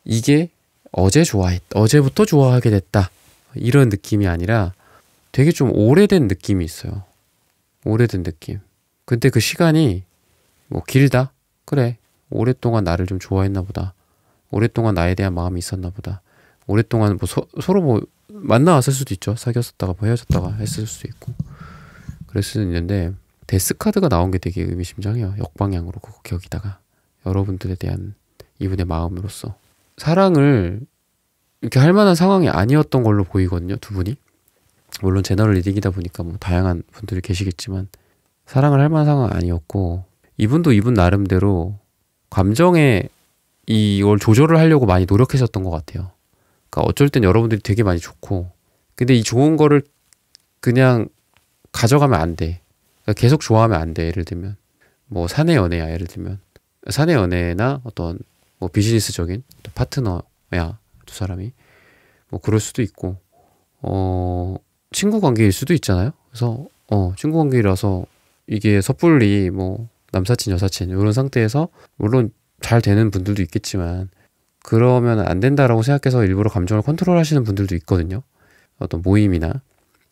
이게 어제부터 좋아하게 됐다. 이런 느낌이 아니라 되게 좀 오래된 느낌이 있어요. 오래된 느낌. 근데 그 시간이 뭐 길다? 그래. 오랫동안 나를 좀 좋아했나 보다. 오랫동안 나에 대한 마음이 있었나 보다. 오랫동안 뭐 서로 뭐 만나왔을 수도 있죠. 사귀었었다가 뭐 헤어졌다가 했을 수도 있고. 그럴 수는 있는데 데스 카드가 나온 게 되게 의미심장해요. 역방향으로 격이다가 여러분들에 대한 이분의 마음으로서 사랑을 이렇게 할 만한 상황이 아니었던 걸로 보이거든요. 두 분이. 물론 제너럴 리딩이다 보니까 뭐 다양한 분들이 계시겠지만 사랑을 할 만한 상황은 아니었고 이분도 이분 나름대로 감정에 이걸 조절을 하려고 많이 노력하셨던 것 같아요. 그러니까 어쩔 땐 여러분들이 되게 많이 좋고 근데 이 좋은 거를 그냥 가져가면 안 돼. 그러니까 계속 좋아하면 안 돼. 예를 들면 뭐 사내 연애야. 예를 들면 사내 연애나 어떤 뭐 비즈니스적인 파트너야 두 사람이 뭐 그럴 수도 있고 친구 관계일 수도 있잖아요. 그래서 친구 관계라서 이게 섣불리 뭐 남사친 여사친 이런 상태에서 물론 잘 되는 분들도 있겠지만 그러면 안 된다라고 생각해서 일부러 감정을 컨트롤하시는 분들도 있거든요. 어떤 모임이나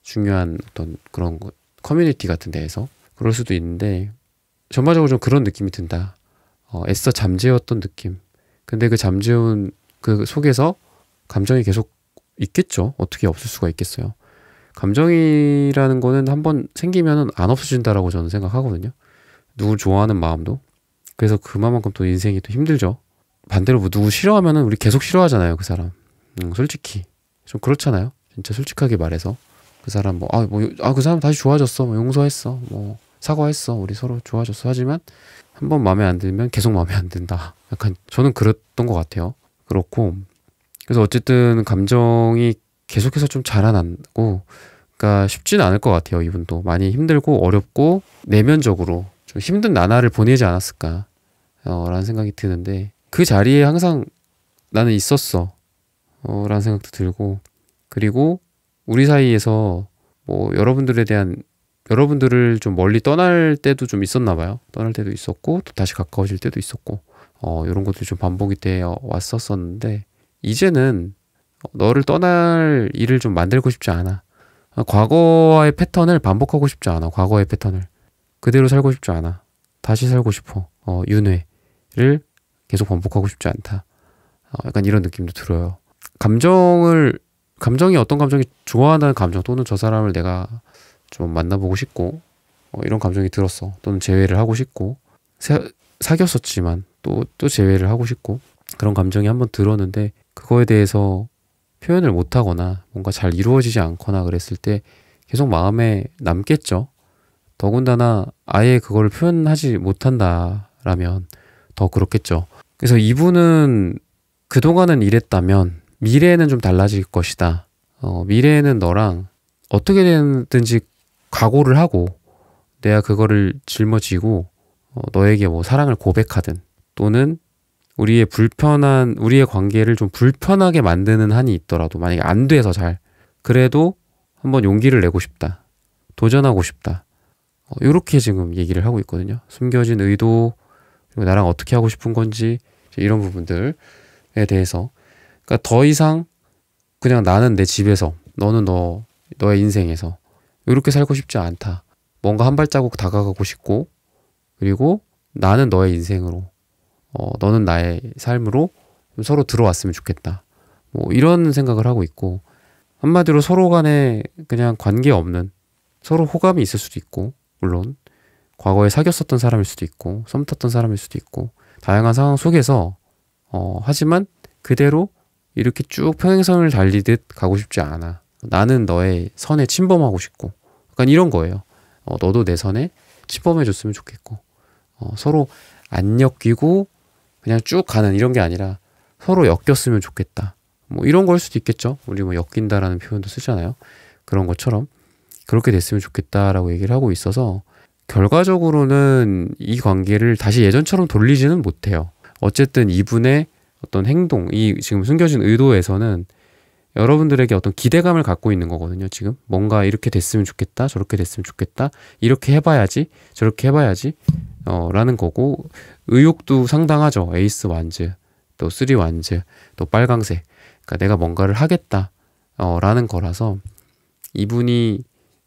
중요한 어떤 그런 커뮤니티 같은 데에서 그럴 수도 있는데 전반적으로 좀 그런 느낌이 든다. 애써 잠재웠던 느낌. 근데 그 잠재운 그 속에서 감정이 계속 있겠죠. 어떻게 없을 수가 있겠어요. 감정이라는 거는 한번 생기면은 안 없어진다라고 저는 생각하거든요. 누굴 좋아하는 마음도. 그래서 그만큼 또 인생이 또 힘들죠. 반대로 뭐 누구 싫어하면은 우리 계속 싫어하잖아요, 그 사람. 솔직히 좀 그렇잖아요. 진짜 솔직하게 말해서 그 사람 그 사람 다시 좋아졌어, 뭐 용서했어, 뭐 사과했어, 우리 서로 좋아졌어. 하지만 한 번 마음에 안 들면 계속 마음에 안 든다. 약간 저는 그랬던 것 같아요. 그렇고 그래서 어쨌든 감정이 계속해서 좀 자라나고, 그러니까 쉽지는 않을 것 같아요. 이분도 많이 힘들고 어렵고 내면적으로 좀 힘든 나날을 보내지 않았을까 라는 생각이 드는데, 그 자리에 항상 나는 있었어 라는 생각도 들고, 그리고 우리 사이에서 뭐 여러분들을 좀 멀리 떠날 때도 좀 있었나 봐요. 떠날 때도 있었고 또 다시 가까워질 때도 있었고 이런 것들이 좀 반복이 되어 왔었었는데, 이제는 너를 떠날 일을 좀 만들고 싶지 않아. 과거의 패턴을 반복하고 싶지 않아. 과거의 패턴을 그대로 살고 싶지 않아. 다시 살고 싶어. 윤회를 계속 반복하고 싶지 않다. 약간 이런 느낌도 들어요. 감정이 어떤 감정이 좋아한다는 감정, 또는 저 사람을 내가 좀 만나보고 싶고 이런 감정이 들었어. 또는 재회를 하고 싶고, 사귀었었지만 또 재회를 하고 싶고, 그런 감정이 한번 들었는데 그거에 대해서 표현을 못하거나 뭔가 잘 이루어지지 않거나 그랬을 때 계속 마음에 남겠죠. 더군다나 아예 그걸 표현하지 못한다라면 더 그렇겠죠. 그래서 이분은 그동안은 이랬다면 미래에는 좀 달라질 것이다. 미래에는 너랑 어떻게 되든지 각오를 하고 내가 그거를 짊어지고 너에게 뭐 사랑을 고백하든, 또는 우리의 관계를 좀 불편하게 만드는 한이 있더라도, 만약에 안 돼서 그래도 한번 용기를 내고 싶다. 도전하고 싶다. 요렇게 지금 얘기를 하고 있거든요. 숨겨진 의도, 그리고 나랑 어떻게 하고 싶은 건지, 이런 부분들에 대해서. 그러니까 더 이상 그냥 나는 내 집에서, 너는 너의 인생에서 이렇게 살고 싶지 않다. 뭔가 한 발자국 다가가고 싶고, 그리고 나는 너의 인생으로, 너는 나의 삶으로 좀 서로 들어왔으면 좋겠다. 뭐 이런 생각을 하고 있고, 한마디로 서로 간에 그냥 관계 없는, 서로 호감이 있을 수도 있고, 물론 과거에 사귀었었던 사람일 수도 있고 썸 탔던 사람일 수도 있고, 다양한 상황 속에서 하지만 그대로 이렇게 쭉 평행선을 달리듯 가고 싶지 않아. 나는 너의 선에 침범하고 싶고, 약간 이런 거예요. 너도 내 선에 침범해 줬으면 좋겠고, 서로 안 엮이고 그냥 쭉 가는 이런 게 아니라 서로 엮였으면 좋겠다. 뭐 이런 걸 수도 있겠죠. 우리 뭐 엮인다라는 표현도 쓰잖아요. 그런 것처럼 그렇게 됐으면 좋겠다라고 얘기를 하고 있어서, 결과적으로는 이 관계를 다시 예전처럼 돌리지는 못해요. 어쨌든 이분의 어떤 행동, 이 지금 숨겨진 의도에서는 여러분들에게 어떤 기대감을 갖고 있는 거거든요. 지금 뭔가 이렇게 됐으면 좋겠다, 저렇게 됐으면 좋겠다, 이렇게 해봐야지, 저렇게 해봐야지 라는 거고, 의욕도 상당하죠. 에이스 완즈, 또 쓰리 완즈, 또 빨강색. 그러니까 내가 뭔가를 하겠다 라는 거라서, 이분이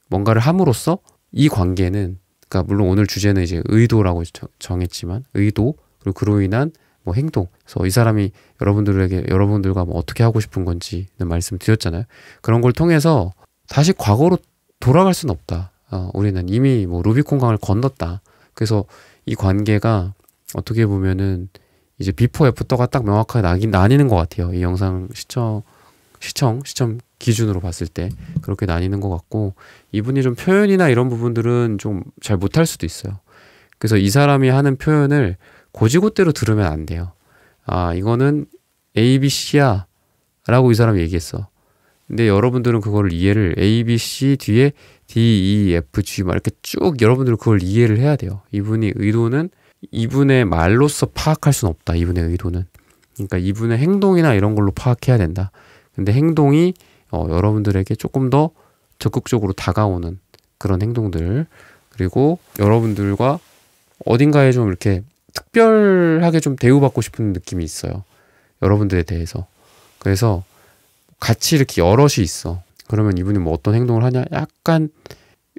뭔가를 함으로써 이 관계는, 그러니까 물론 오늘 주제는 이제 의도라고 정했지만, 의도, 그리고 그로 인한 뭐 행동. 그래서 이 사람이 여러분들과 뭐 어떻게 하고 싶은 건지는 말씀드렸잖아요. 그런 걸 통해서 다시 과거로 돌아갈 수는 없다. 우리는 이미 뭐 루비콘강을 건넜다. 그래서 이 관계가 어떻게 보면은 이제 비포 애프터가 딱 명확하게 나뉘는 것 같아요. 이 영상 시청 기준으로 봤을 때 그렇게 나뉘는 것 같고, 이분이 좀 표현이나 이런 부분들은 좀 잘 못할 수도 있어요. 그래서 이 사람이 하는 표현을 고지고대로 들으면 안 돼요. 이거는 A, B, C야 라고 이 사람이 얘기했어. 근데 여러분들은 그거를 이해를, A, B, C 뒤에 D, E, F, G 막 이렇게 쭉 여러분들은 그걸 이해를 해야 돼요. 이분의 의도는 이분의 말로써 파악할 수는 없다. 이분의 의도는. 그러니까 이분의 행동이나 이런 걸로 파악해야 된다. 근데 행동이 여러분들에게 조금 더 적극적으로 다가오는 그런 행동들, 그리고 여러분들과 어딘가에 좀 이렇게 특별하게 좀 대우받고 싶은 느낌이 있어요. 여러분들에 대해서. 그래서 같이 이렇게 여럿이 있어. 그러면 이분이 뭐 어떤 행동을 하냐? 약간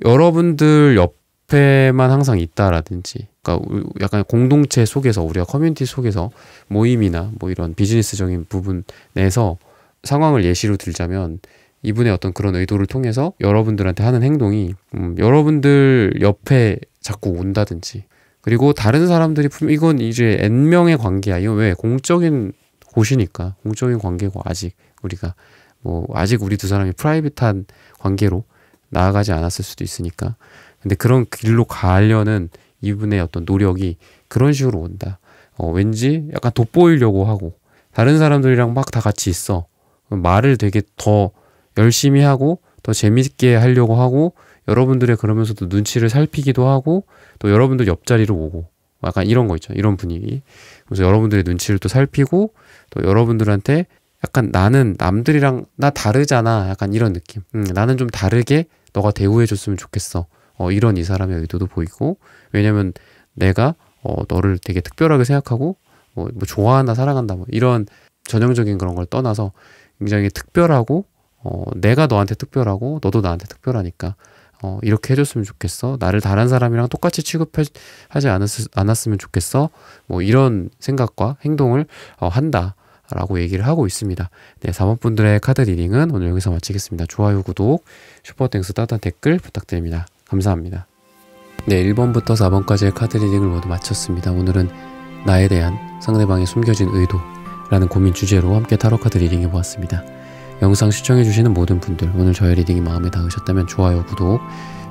여러분들 옆에만 항상 있다라든지, 그러니까 약간 공동체 속에서, 우리가 커뮤니티 속에서 모임이나 뭐 이런 비즈니스적인 부분 내에서 상황을 예시로 들자면, 이분의 어떤 그런 의도를 통해서 여러분들한테 하는 행동이 여러분들 옆에 자꾸 온다든지, 그리고 다른 사람들이 이건 이제 N명의 관계야. 이건 왜? 공적인 곳이니까, 공적인 관계고, 아직 우리가 뭐 아직 우리 두 사람이 프라이빗한 관계로 나아가지 않았을 수도 있으니까. 근데 그런 길로 가려는 이분의 어떤 노력이 그런 식으로 온다. 왠지 약간 돋보이려고 하고, 다른 사람들이랑 막 다 같이 있어. 말을 되게 더 열심히 하고 더 재밌게 하려고 하고, 여러분들의 그러면서도 눈치를 살피기도 하고, 또 여러분들 옆자리로 오고, 약간 이런 거 있죠. 이런 분위기. 그래서 여러분들의 눈치를 또 살피고, 또 여러분들한테 약간 나는 남들이랑 나 다르잖아, 약간 이런 느낌. 나는 좀 다르게 너가 대우해줬으면 좋겠어. 이런 이 사람의 의도도 보이고, 왜냐면 내가 너를 되게 특별하게 생각하고 뭐 좋아한다, 사랑한다, 뭐 이런 전형적인 그런 걸 떠나서 굉장히 특별하고, 내가 너한테 특별하고 너도 나한테 특별하니까 이렇게 해줬으면 좋겠어. 나를 다른 사람이랑 똑같이 취급하지 않았으면 좋겠어. 뭐 이런 생각과 행동을 한다 라고 얘기를 하고 있습니다. 네, 4번 분들의 카드 리딩은 오늘 여기서 마치겠습니다. 좋아요, 구독, 슈퍼땡스, 따뜻한 댓글 부탁드립니다. 감사합니다. 네, 1번부터 4번까지의 카드 리딩을 모두 마쳤습니다. 오늘은 나에 대한 상대방의 숨겨진 의도라는 고민 주제로 함께 타로 카드 리딩 해보았습니다. 영상 시청해주시는 모든 분들, 오늘 저의 리딩이 마음에 닿으셨다면 좋아요, 구독,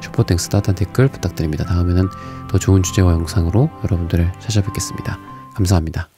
슈퍼땡스, 따뜻한 댓글 부탁드립니다. 다음에는 더 좋은 주제와 영상으로 여러분들을 찾아뵙겠습니다. 감사합니다.